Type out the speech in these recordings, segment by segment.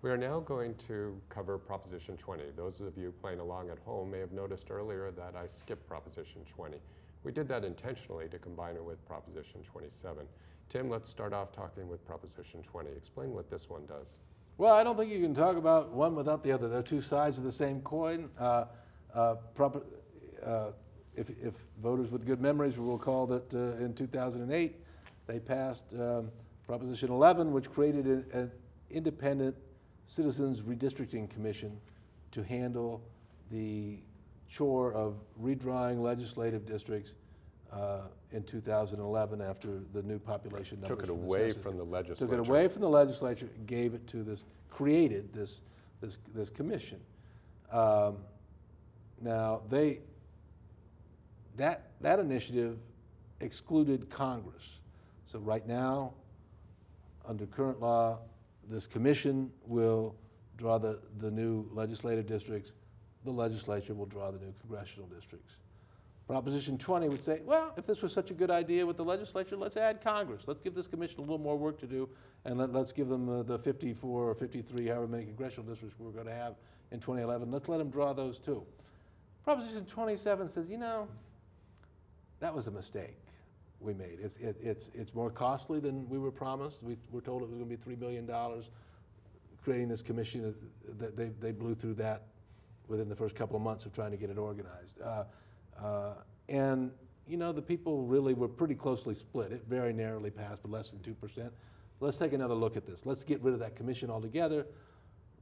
We are now going to cover Proposition 20. Those of you playing along at home may have noticed earlier that I skipped Proposition 20. We did that intentionally to combine it with Proposition 27. Tim, let's start off talking with Proposition 20. Explain what this one does. Well, I don't think you can talk about one without the other. They're two sides of the same coin. If voters with good memories will recall that in 2008, they passed Proposition 11, which created an independent Citizens Redistricting Commission to handle the chore of redrawing legislative districts in 2011 after the new population numbers. Took it away from the legislature. Took it away from the legislature, gave it to this, created this commission. Now that initiative excluded Congress. So right now, under current law, this commission will draw the new legislative districts. The legislature will draw the new congressional districts. Proposition 20 would say, well, if this was such a good idea with the legislature, let's add Congress. Let's give this commission a little more work to do, and let's give them the 54 or 53, however many congressional districts we're going to have in 2011. Let's let them draw those too. Proposition 27 says, you know, that was a mistake we made. It's more costly than we were promised. We were told it was going to be $3 billion. Creating this commission, they blew through that within the first couple of months of trying to get it organized. And you know, the people really were pretty closely split. It very narrowly passed, but less than 2%. Let's take another look at this. Let's get rid of that commission altogether.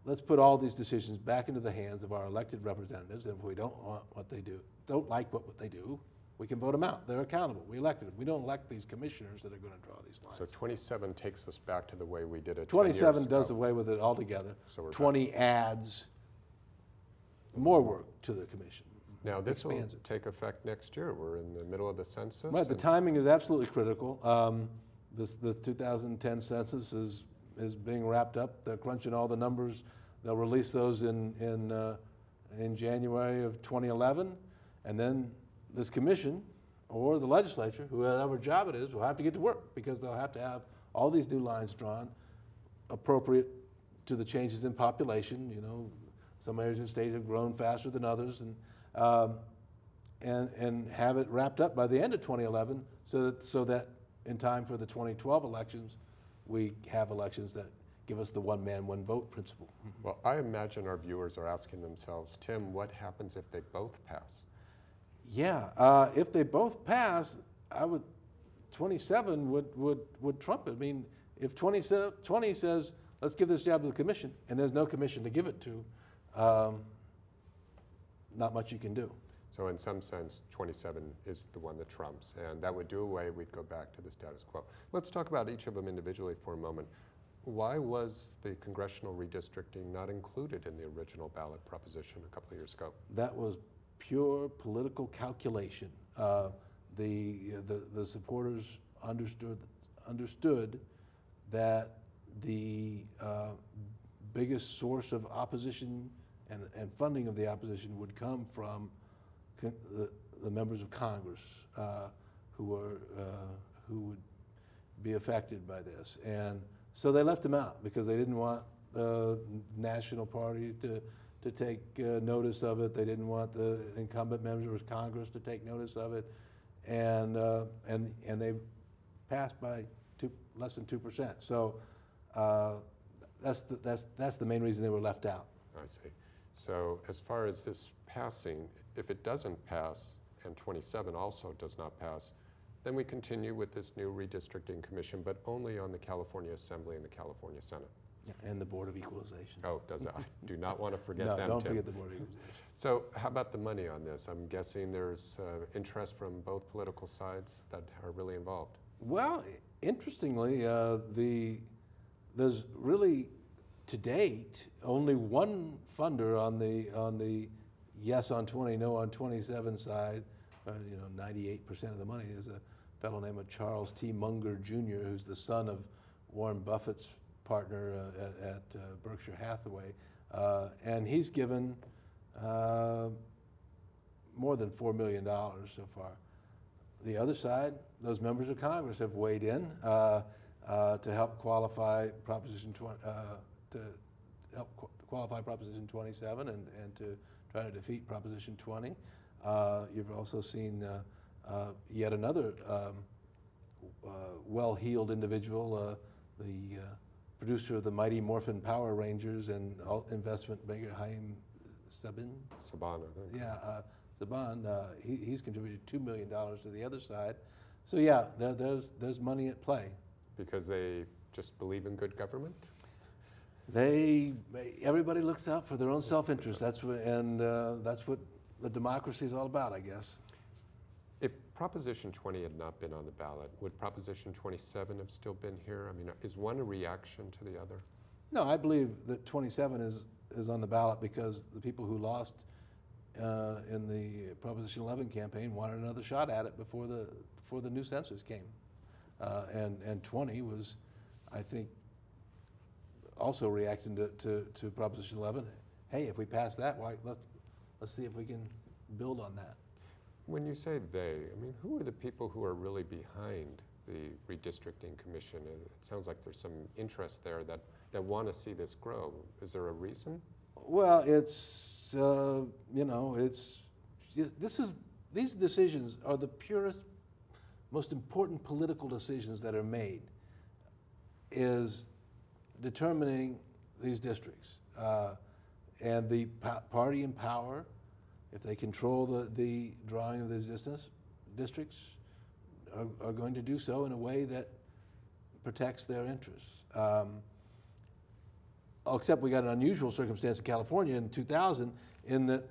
Let's put all these decisions back into the hands of our elected representatives. And if we don't want what they do, don't like what they do, we can vote them out. They're accountable. We elected them. We don't elect these commissioners that are going to draw these lines. So 27 takes us back to the way we did it 27 does away with it altogether. So 20 adds more work to the commission. Now this will take effect next year. We're in the middle of the census. Right, the timing is absolutely critical. The 2010 census is being wrapped up. They're crunching all the numbers. They'll release those in January of 2011, and then this commission or the legislature, whoever job it is, will have to get to work because they'll have to have all these new lines drawn appropriate to the changes in population. You know, some areas of the state have grown faster than others, and have it wrapped up by the end of 2011 so that in time for the 2012 elections, we have elections that give us the one man, one vote principle. Well, I imagine our viewers are asking themselves, Tim, what happens if they both pass? Yeah, if they both pass, 27 would trump it. I mean, if 20 says, let's give this job to the commission, and there's no commission to give it to, not much you can do. So in some sense, 27 is the one that trumps, and that would do away, we'd go back to the status quo. Let's talk about each of them individually for a moment. Why was the congressional redistricting not included in the original ballot proposition a couple of years ago? That was pure political calculation. The supporters understood that the biggest source of opposition and funding of the opposition would come from the members of Congress who would be affected by this. And so they left them out because they didn't want national parties to take notice of it. They didn't want the incumbent members of Congress to take notice of it, and they passed by less than 2%. So that's the main reason they were left out. I see. So as far as this passing, if it doesn't pass and 27 also does not pass, then we continue with this new redistricting commission, but only on the California Assembly and the California Senate. Yeah, and the Board of Equalization. Oh, does it? I do not want to forget them, Tim. Don't forget the Board of Equalization. So how about the money on this? I'm guessing there's interest from both political sides that are really involved. Well, interestingly, there's really, to date, only one funder on the yes on 20, no on 27 side. 98% of the money is a fellow named Charles T. Munger Jr., who's the son of Warren Buffett's partner at Berkshire Hathaway, and he's given more than $4 million so far. The other side, those members of Congress have weighed in to help qualify Proposition 20, to help qualify Proposition 27 and to try to defeat Proposition 20. You've also seen yet another well-heeled individual, the producer of the Mighty Morphin Power Rangers and investment banker Haim Saban, I think. Yeah, Saban, he's contributed $2 million to the other side. So yeah, there's money at play. Because they just believe in good government? Everybody looks out for their own self-interest. That's what the democracy is all about, I guess. If Proposition 20 had not been on the ballot, would Proposition 27 have still been here? I mean, is one a reaction to the other? No, I believe that 27 is on the ballot because the people who lost in the Proposition 11 campaign wanted another shot at it before the new census came. And 20 was, I think, also reacting to Proposition 11. Hey, if we pass that, why, let's see if we can build on that. When you say they, I mean, who are the people who are really behind the redistricting commission? It sounds like there's some interest there that want to see this grow. Is there a reason? Well, it's, these decisions are the purest, most important political decisions that are made, is determining these districts. And the party in power, if they control the drawing of these districts, are going to do so in a way that protects their interests. Except we got an unusual circumstance in California in 2000 in that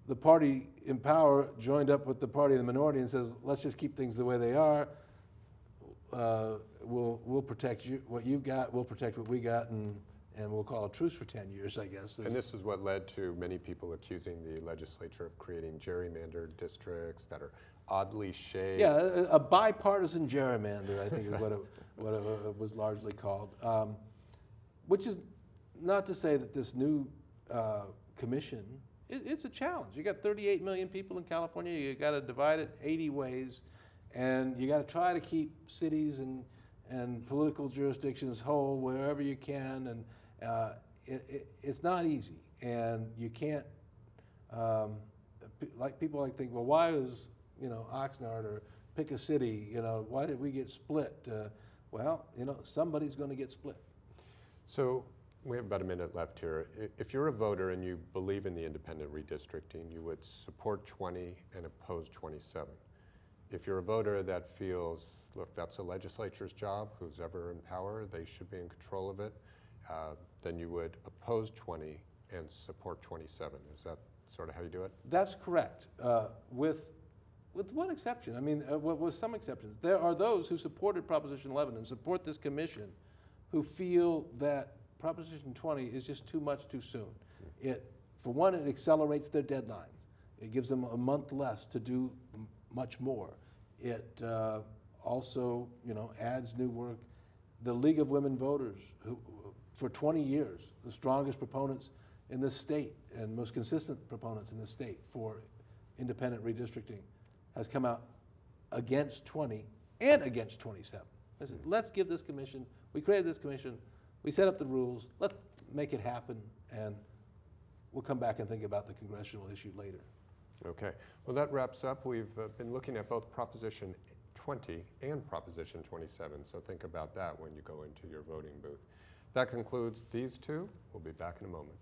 the party in power joined up with the party in the minority and says, let's just keep things the way they are. We'll protect what you've got, we'll protect what we got, and we'll call a truce for 10 years, I guess. And this is what led to many people accusing the legislature of creating gerrymandered districts that are oddly shaped. Yeah, a bipartisan gerrymander, I think is what it was largely called. Which is not to say that this new commission, it's a challenge. You got 38 million people in California, you got to divide it 80 ways, and you got to try to keep cities and political jurisdictions whole wherever you can, and it's not easy, and you can't, people think, well, why is, Oxnard, or pick a city, why did we get split? Well, somebody's going to get split. So we have about a minute left here. If you're a voter and you believe in the independent redistricting, you would support 20 and oppose 27. If you're a voter that feels, look, that's a legislature's job, who's ever in power, they should be in control of it, then you would oppose 20 and support 27. Is that sort of how you do it? That's correct, with one exception. I mean, with some exceptions. There are those who supported Proposition 11 and support this commission who feel that Proposition 20 is just too much too soon. For one, it accelerates their deadlines. It gives them a month less to do much more. It also, adds new work. The League of Women Voters, who for 20 years, the strongest proponents in this state and most consistent proponents in this state for independent redistricting, has come out against 20 and against 27. They said, let's give this commission, we created this commission, we set up the rules, let's make it happen, and we'll come back and think about the congressional issue later. Okay, well that wraps up. We've been looking at both Proposition 20 and Proposition 27, so think about that when you go into your voting booth. That concludes these two. We'll be back in a moment.